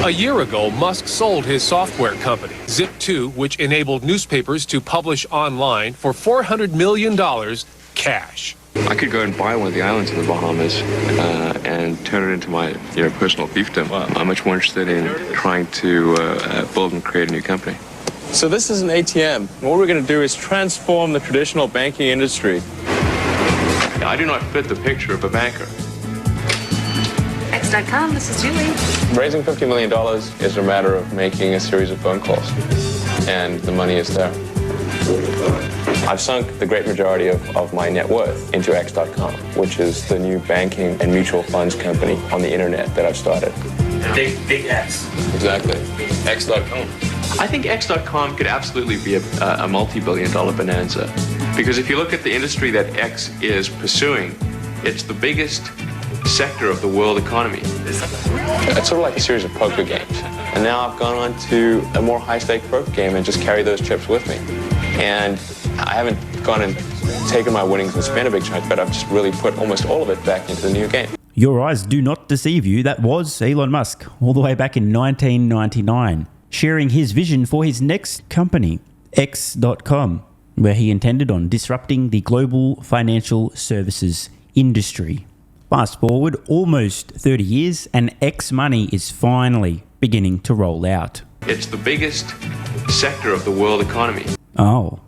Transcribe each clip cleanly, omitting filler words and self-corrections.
A year ago, Musk sold his software company, Zip2, which enabled newspapers to publish online for $400 million cash. I could go and buy one of the islands in the Bahamas and turn it into my personal fiefdom. I'm much more interested in trying to build and create a new company. So this is an ATM. What we're going to do is transform the traditional banking industry. I do not fit the picture of a banker. X.com, this is Julie. Raising $50 million is a matter of making a series of phone calls, and the money is there. I've sunk the great majority of my net worth into X.com, which is the new banking and mutual funds company on the internet that I've started. Big X. Exactly. X.com. I think X.com could absolutely be a multi-billion-dollar bonanza. Because if you look at the industry that X is pursuing, it's the biggest sector of the world economy. It's sort of like a series of poker games. And now I've gone on to a more high-stake poker game and just carry those chips with me. And I haven't gone and taken my winnings and spent a big chunk, but I've just really put almost all of it back into the new game. Your eyes do not deceive you. That was Elon Musk all the way back in 1999, sharing his vision for his next company, X.com, where he intended on disrupting the global financial services industry. Fast forward almost 30 years and X money is finally beginning to roll out. It's the biggest sector of the world economy. Oh,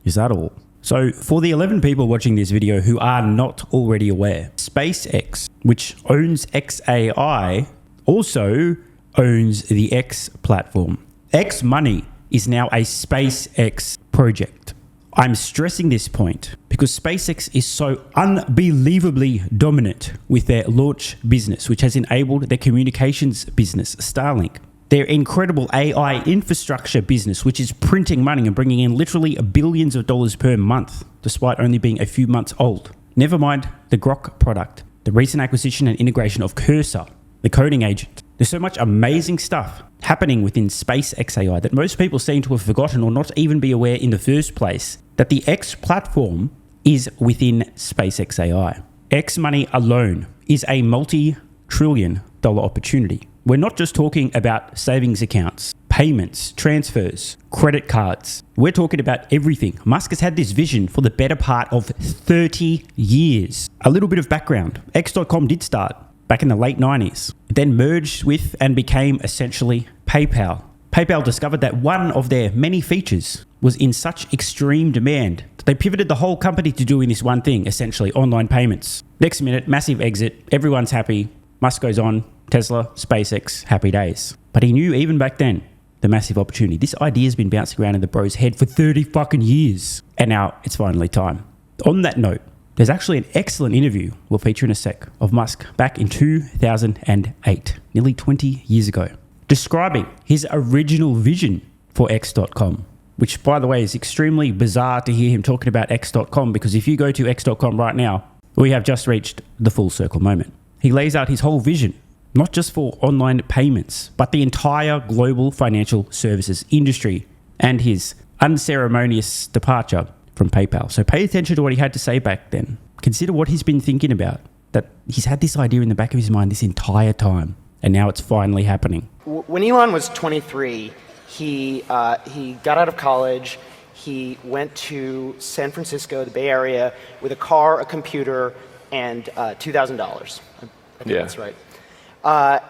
is that all? So for the 11 people watching this video who are not already aware, SpaceX, which owns XAI, also owns the X platform. X money is now a SpaceX project. I'm stressing this point because SpaceX is so unbelievably dominant with their launch business, which has enabled their communications business, Starlink, their incredible AI infrastructure business, which is printing money and bringing in literally billions of dollars per month, despite only being a few months old. Never mind the Grok product, the recent acquisition and integration of Cursor, the coding agent. There's so much amazing stuff happening within SpaceX AI that most people seem to have forgotten or not even be aware in the first place that the X platform is within SpaceX AI. X money alone is a multi-trillion-dollar opportunity. We're not just talking about savings accounts, payments, transfers, credit cards. We're talking about everything. Musk has had this vision for the better part of 30 years. A little bit of background. X.com did start back in the late 90s, then merged with and became essentially PayPal. PayPal discovered that one of their many features was in such extreme demand that they pivoted the whole company to doing this one thing, essentially online payments. Next minute, massive exit, everyone's happy. Musk goes on, Tesla, SpaceX, happy days. But he knew even back then the massive opportunity. This idea has been bouncing around in the bro's head for 30 fucking years. And now it's finally time. On that note, there's actually an excellent interview we'll feature in a sec of Musk back in 2008, nearly 20 years ago, describing his original vision for X.com, which, by the way, is extremely bizarre to hear him talking about X.com, because if you go to X.com right now, we have just reached the full circle moment. He lays out his whole vision, not just for online payments, but the entire global financial services industry, and his unceremonious departure from PayPal. So pay attention to what he had to say back then. Consider what he's been thinking about, that he's had this idea in the back of his mind this entire time, and now it's finally happening. When Elon was 23, he got out of college. He went to San Francisco, the Bay Area, with a car, a computer, and $2,000. I think that's right.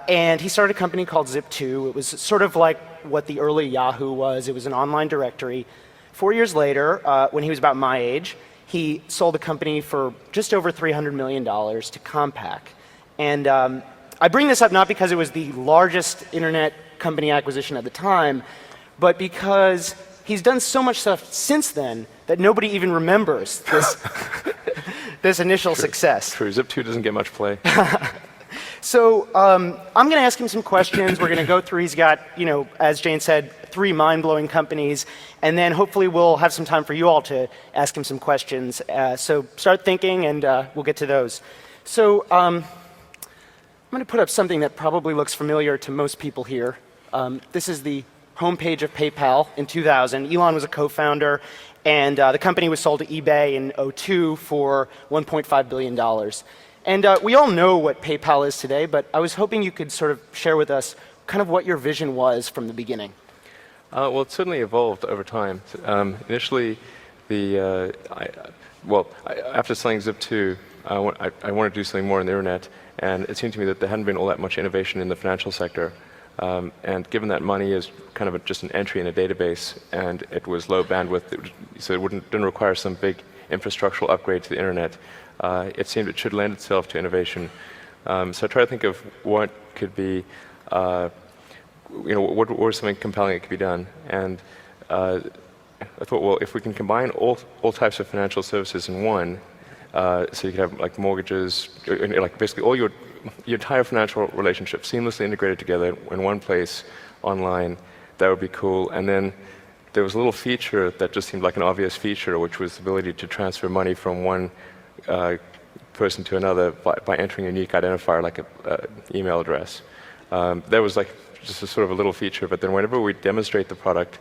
And he started a company called Zip2. It was sort of like what the early Yahoo was. It was an online directory. 4 years later, when he was about my age, he sold the company for just over $300 million to Compaq. And I bring this up not because it was the largest internet company acquisition at the time, but because he's done so much stuff since then that nobody even remembers this initial success. True, Zip2 doesn't get much play. So I'm going to ask him some questions. We're going to go through. He's got, as Jane said, 3 mind-blowing companies. And then hopefully we'll have some time for you all to ask him some questions. So start thinking, and we'll get to those. So I'm going to put up something that probably looks familiar to most people here. This is the homepage of PayPal in 2000. Elon was a co-founder, and the company was sold to eBay in 2002 for $1.5 billion. And we all know what PayPal is today, but I was hoping you could sort of share with us kind of what your vision was from the beginning. Well, it certainly evolved over time. Initially, after selling Zip2, I wanted to do something more on the internet, and it seemed to me that there hadn't been all that much innovation in the financial sector. And given that money is kind of just an entry in a database, and it was low bandwidth, so it didn't require some big infrastructural upgrade to the internet, it seemed it should lend itself to innovation. So I tried to think of what could be, what was something compelling that could be done. And I thought, well, if we can combine all types of financial services in one, so you could have like mortgages, like basically all your entire financial relationship seamlessly integrated together in one place online, that would be cool. And then there was a little feature that just seemed like an obvious feature, which was the ability to transfer money from one person to another by entering a unique identifier like an email address. That was like just a sort of a little feature, but then whenever we demonstrate the product,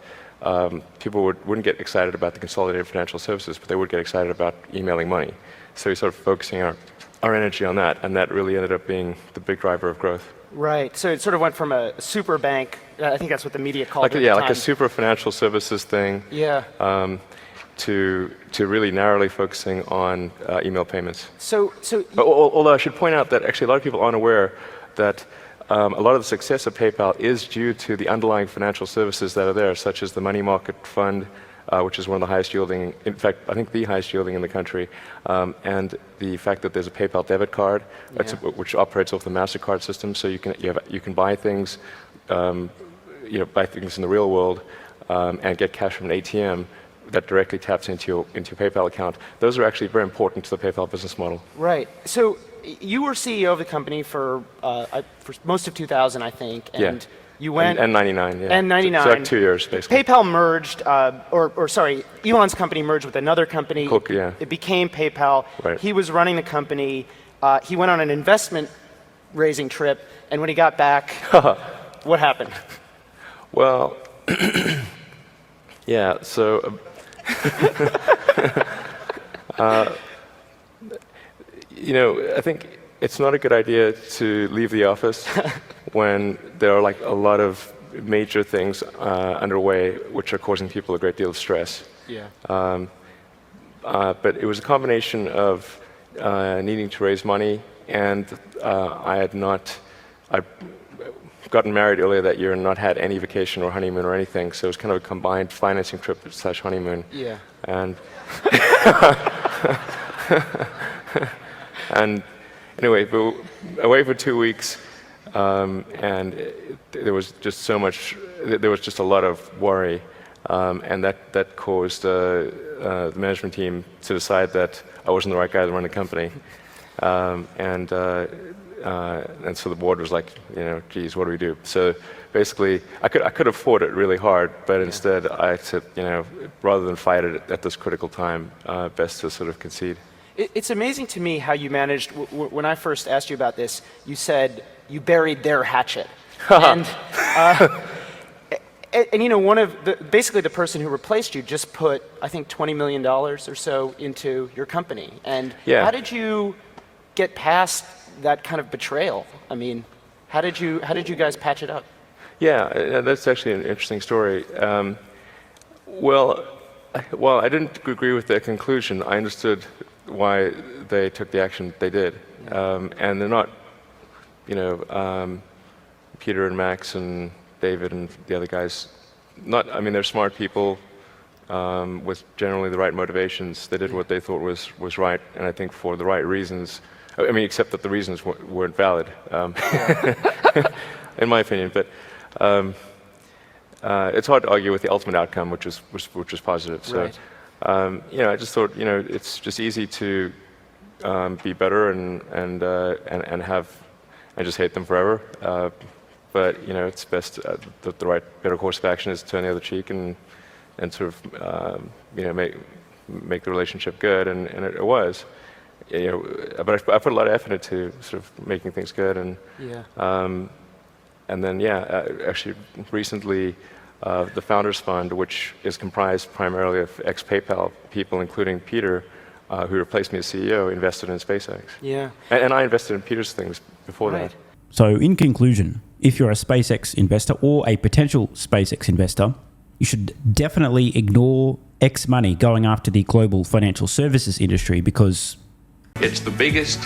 people wouldn't get excited about the consolidated financial services, but they would get excited about emailing money. So we started focusing our energy on that, and that really ended up being the big driver of growth. Right. So it sort of went from a super bank, I think that's what the media called it. Yeah, like a super financial services thing. Yeah. To really narrowly focusing on email payments. So although I should point out that actually a lot of people aren't aware that a lot of the success of PayPal is due to the underlying financial services that are there, such as the money market fund, which is one of the highest yielding, in fact, I think the highest yielding in the country, and the fact that there's a PayPal debit card, which operates off the MasterCard system, so you can buy things, buy things in the real world, and get cash from an ATM that directly taps into your PayPal account. Those are actually very important to the PayPal business model. Right. So you were CEO of the company for most of 2000, I think, and you went... And 99, yeah. And 99. So like 2 years, basically. PayPal merged, Elon's company merged with another company. Cool, yeah. It became PayPal. Right. He was running the company. He went on an investment raising trip, and when he got back, what happened? Well, yeah, so... I think it's not a good idea to leave the office when there are like a lot of major things underway which are causing people a great deal of stress. Yeah. But it was a combination of needing to raise money, and I'd gotten married earlier that year and not had any vacation or honeymoon or anything, so it was kind of a combined financing trip / honeymoon. Yeah. And anyway, away for 2 weeks, and there was just so much. There was just a lot of worry, and that caused the management team to decide that I wasn't the right guy to run the company, and so the board was like, geez, what do we do? So basically, I could have fought it really hard, but instead I said, rather than fight it at this critical time, best to sort of concede. It's amazing to me how you managed, when I first asked you about this, you said you buried their hatchet. And basically the person who replaced you just put, I think, $20 million or so into your company. And how did you get past that kind of betrayal? I mean, how did you guys patch it up? Yeah, that's actually an interesting story. Well, I didn't agree with their conclusion. I understood why they took the action they did, and they're not, Peter and Max and David and the other guys. They're smart people with generally the right motivations. They did what they thought was right, and I think for the right reasons. Except that the reasons weren't valid, in my opinion. But it's hard to argue with the ultimate outcome, which was positive. So, right. I just thought, it's just easy to be better and just hate them forever. But it's best that the right, better course of action is to turn the other cheek and sort of make the relationship good, and it was. But I put a lot of effort into sort of making things good, and then actually recently the Founders Fund, which is comprised primarily of ex-PayPal people, including Peter, who replaced me as CEO, invested in SpaceX. Yeah. And I invested in Peter's things before that. So in conclusion, if you're a SpaceX investor or a potential SpaceX investor, you should definitely ignore X money going after the global financial services industry because it's the biggest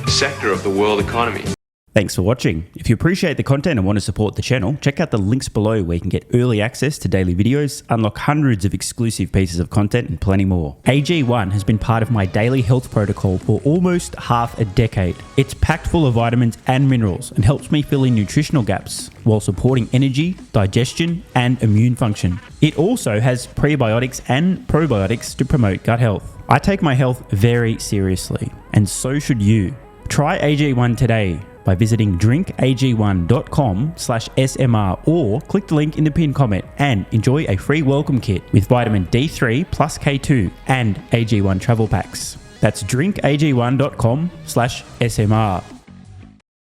sector of the world economy. Thanks for watching. If you appreciate the content and want to support the channel, check out the links below where you can get early access to daily videos, unlock hundreds of exclusive pieces of content, and plenty more. AG1 has been part of my daily health protocol for almost half a decade. It's packed full of vitamins and minerals and helps me fill in nutritional gaps while supporting energy, digestion, and immune function. It also has prebiotics and probiotics to promote gut health. I take my health very seriously, and so should you. Try AG1 today by visiting drinkag1.com/SMR or click the link in the pinned comment and enjoy a free welcome kit with vitamin D3 plus K2 and AG1 travel packs. That's drinkag1.com/SMR.